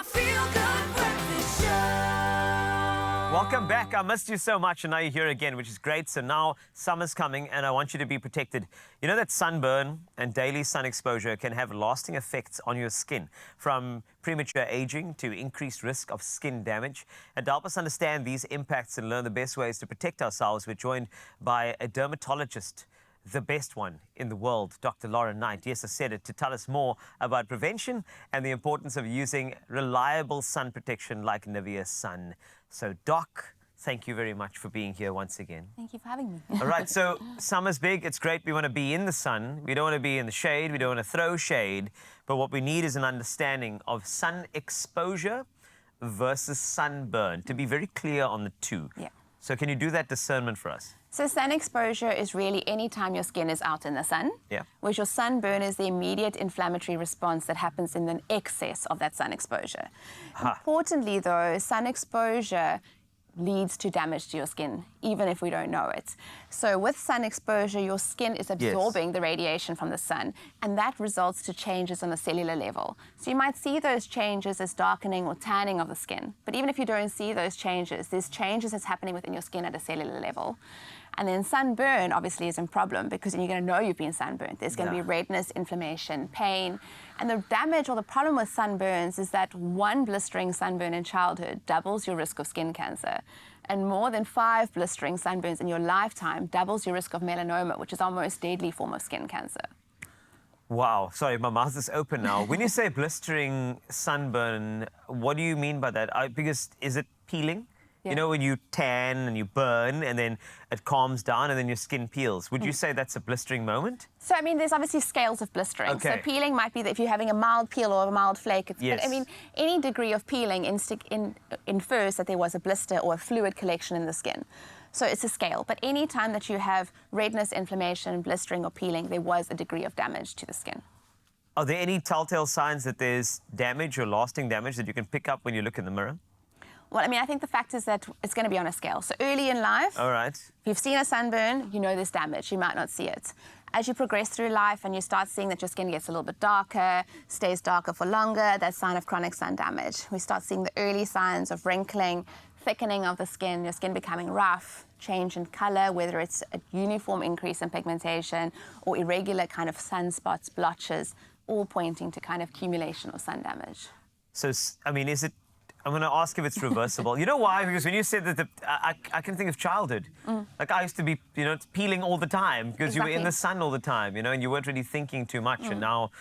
my feel-good breakfast show. Welcome back. I missed you so much, and now you're here again, which is great. So now summer's coming, and I want you to be protected. You know that sunburn and daily sun exposure can have lasting effects on your skin, from premature aging to increased risk of skin damage. And to help us understand these impacts and learn the best ways to protect ourselves, we're joined by a dermatologist, the best one in the world, Dr. Lauren Knight. Yes, I said it, to tell us more about prevention and the importance of using reliable sun protection like NIVEA Sun. So, Doc, thank you very much for being here once again. Thank you for having me. All right, so summer's big. It's great. We want to be in the sun. We don't want to be in the shade. We don't want to throw shade. But what we need is an understanding of sun exposure versus sunburn, to be very clear on the two. Yeah. So can you do that discernment for us? So sun exposure is really any time your skin is out in the sun, Yeah. whereas your sunburn is the immediate inflammatory response that happens in an excess of that sun exposure. Importantly, though, sun exposure leads to damage to your skin, even if we don't know it. So with sun exposure, your skin is absorbing the radiation from the sun, and that results to changes on a cellular level. So you might see those changes as darkening or tanning of the skin, but even if you don't see those changes, there's changes that's happening within your skin at a cellular level. And then sunburn obviously is a problem because then you're going to know you've been sunburned. There's going to be redness, inflammation, pain. And the damage or the problem with sunburns is that one blistering sunburn in childhood doubles your risk of skin cancer. And more than 5 blistering sunburns in your lifetime doubles your risk of melanoma, which is our most deadly form of skin cancer. Wow. Sorry, my mouth is open now. When you say blistering sunburn, what do you mean by that? Because is it peeling? Yeah. You know, when you tan and you burn and then it calms down and then your skin peels. Would you say that's a blistering moment? So, I mean, there's obviously scales of blistering. Okay. So peeling might be that if you're having a mild peel or a mild flake. Yes. But, I mean, any degree of peeling infers that there was a blister or a fluid collection in the skin. So it's a scale. But any time that you have redness, inflammation, blistering or peeling, there was a degree of damage to the skin. Are there any telltale signs that there's damage or lasting damage that you can pick up when you look in the mirror? Well, I mean, I think the fact is that it's going to be on a scale. So early in life, All right. if you've seen a sunburn, you know there's damage. You might not see it. As you progress through life and you start seeing that your skin gets a little bit darker, stays darker for longer, that's a sign of chronic sun damage. We start seeing the early signs of wrinkling, thickening of the skin, your skin becoming rough, change in color, whether it's a uniform increase in pigmentation or irregular kind of sunspots, blotches, all pointing to kind of accumulation of sun damage. So, I mean, is it... I'm going to ask if it's reversible. You know why? Because when you said that, I can think of childhood. Like, I used to be, you know, peeling all the time because you were in the sun all the time, you know, and you weren't really thinking too much. And now,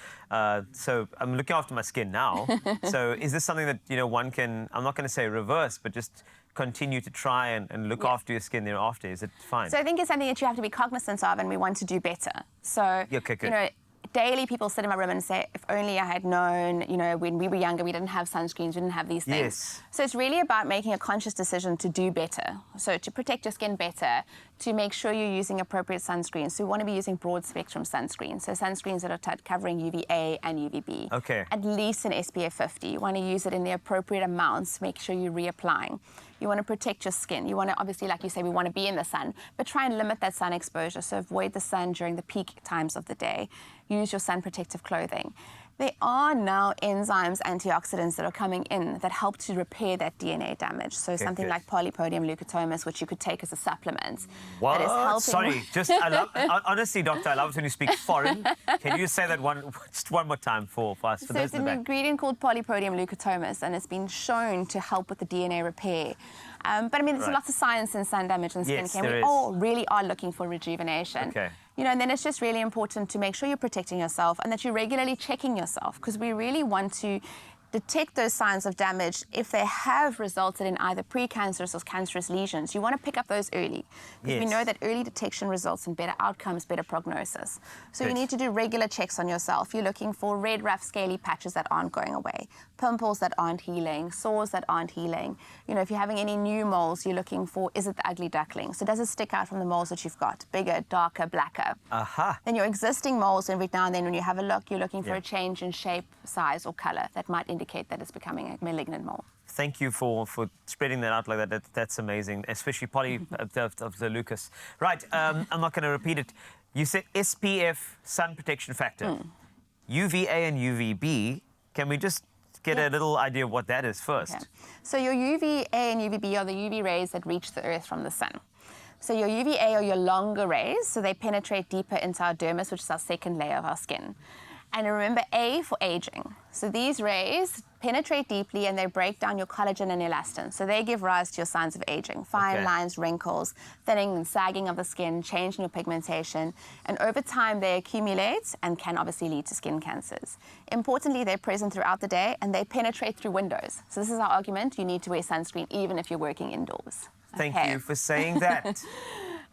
so I'm looking after my skin now. So is this something that, you know, one can, I'm not going to say reverse, but just continue to try and look after your skin thereafter? Is it fine? So I think it's something that you have to be cognizant of, and we want to do better. So, Okay, good. you know, daily people sit in my room and say, if only I had known, you know, when we were younger, we didn't have sunscreens, we didn't have these things. Yes. So it's really about making a conscious decision to do better. So to protect your skin better, to make sure you're using appropriate sunscreens. So we want to be using broad spectrum sunscreens. So sunscreens that are covering UVA and UVB. Okay. At least an SPF 50. You want to use it in the appropriate amounts. Make sure you're reapplying. You want to protect your skin. You want to, obviously, like you say, we want to be in the sun, but try and limit that sun exposure. So avoid the sun during the peak times of the day. Use your sun protective clothing. There are now enzymes, antioxidants that are coming in that help to repair that DNA damage. So something like polypodium leucotomas, which you could take as a supplement. What? That is helping. Sorry, just, honestly, doctor, I love it when you speak foreign. Can you say that just one more time for us, for So those it's in an the back? ingredient called polypodium leucotomas, and it's been shown to help with the DNA repair. But I mean, there's lots of science in sun damage and skincare. Yes, We there is. all really are looking for rejuvenation. Okay. You know, and then it's just really important to make sure you're protecting yourself and that you're regularly checking yourself, because we really want to detect those signs of damage if they have resulted in either precancerous or cancerous lesions. You want to pick up those early, because we know that early detection results in better outcomes, better prognosis. So you need to do regular checks on yourself. You're looking for red, rough, scaly patches that aren't going away, pimples that aren't healing, sores that aren't healing. You know, if you're having any new moles, you're looking for, is it the ugly duckling? So does it stick out from the moles that you've got? Bigger, darker, blacker. Then your existing moles, every now and then when you have a look, you're looking for a change in shape, size or color that might indicate that it's becoming a malignant mole. Thank you for spreading that out like that. That's amazing, especially of the Lucas. Right, I'm not going to repeat it. You said SPF, sun protection factor. UVA and UVB. Can we just get a little idea of what that is first. Okay. So your UVA and UVB are the UV rays that reach the Earth from the sun. So your UVA are your longer rays, so they penetrate deeper into our dermis, which is our second layer of our skin. And remember A for aging. So these rays penetrate deeply and they break down your collagen and elastin. So they give rise to your signs of aging, fine lines, wrinkles, thinning and sagging of the skin, change in your pigmentation. And over time, they accumulate and can obviously lead to skin cancers. Importantly, they're present throughout the day and they penetrate through windows. So this is our argument. You need to wear sunscreen even if you're working indoors. Thank you for saying that.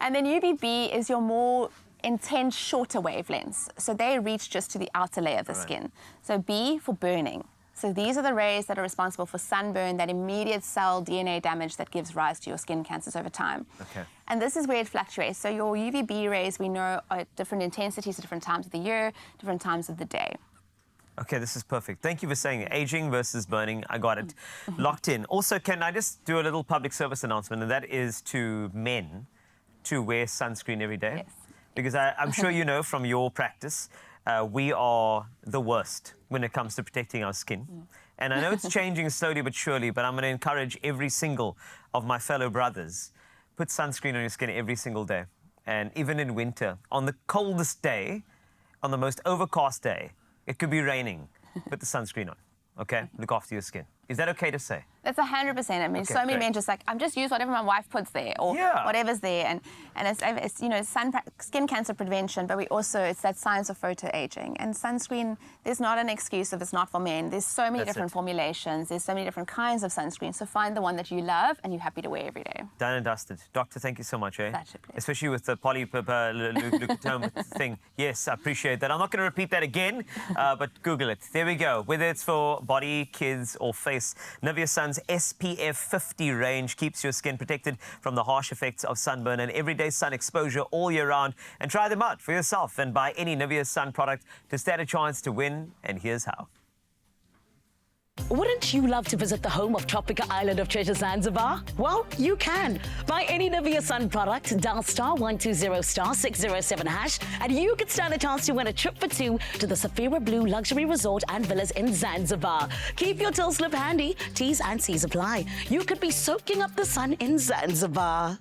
And then UVB is your more intense, shorter wavelengths. So they reach just to the outer layer of the skin. So B for burning. So these are the rays that are responsible for sunburn, that immediate cell DNA damage that gives rise to your skin cancers over time. Okay. And this is where it fluctuates. So your UVB rays, we know, are at different intensities at different times of the year, different times of the day. Okay, this is perfect. Thank you for saying it. Aging versus burning. I got it locked in. Also, can I just do a little public service announcement, and that is to men to wear sunscreen every day? Yes. Because I'm sure you know from your practice, we are the worst when it comes to protecting our skin. And I know it's changing slowly but surely, but I'm going to encourage every single of my fellow brothers, put sunscreen on your skin every single day. And even in winter, on the coldest day, on the most overcast day, it could be raining, put the sunscreen on, okay? Look after your skin. Is that okay to say? That's 100%. I mean, Okay, so many great. men just like, I'm just use whatever my wife puts there or whatever's there. And it's you know, skin cancer prevention, but it's that science of photo-aging. And sunscreen, there's not an excuse if it's not for men. There's so many different formulations. There's so many different kinds of sunscreen. So find the one that you love and you're happy to wear every day. Done and dusted. Doctor, thank you so much, eh? Such a pleasure. Especially with the polyleucotome thing. Yes, I appreciate that. I'm not going to repeat that again, but Google it. There we go. Whether it's for body, kids, or face, NIVEA Sun's SPF 50 range keeps your skin protected from the harsh effects of sunburn and everyday sun exposure all year round. And try them out for yourself and buy any NIVEA Sun product to stand a chance to win. And here's how. Wouldn't you love to visit the home of tropical island of Treasure Zanzibar? Well, you can. Buy any NIVEA Sun product, dial *120*607#, and you could stand a chance to win a trip for two to the Safira Blue Luxury Resort and Villas in Zanzibar. Keep your till slip handy. T's and C's apply. You could be soaking up the sun in Zanzibar.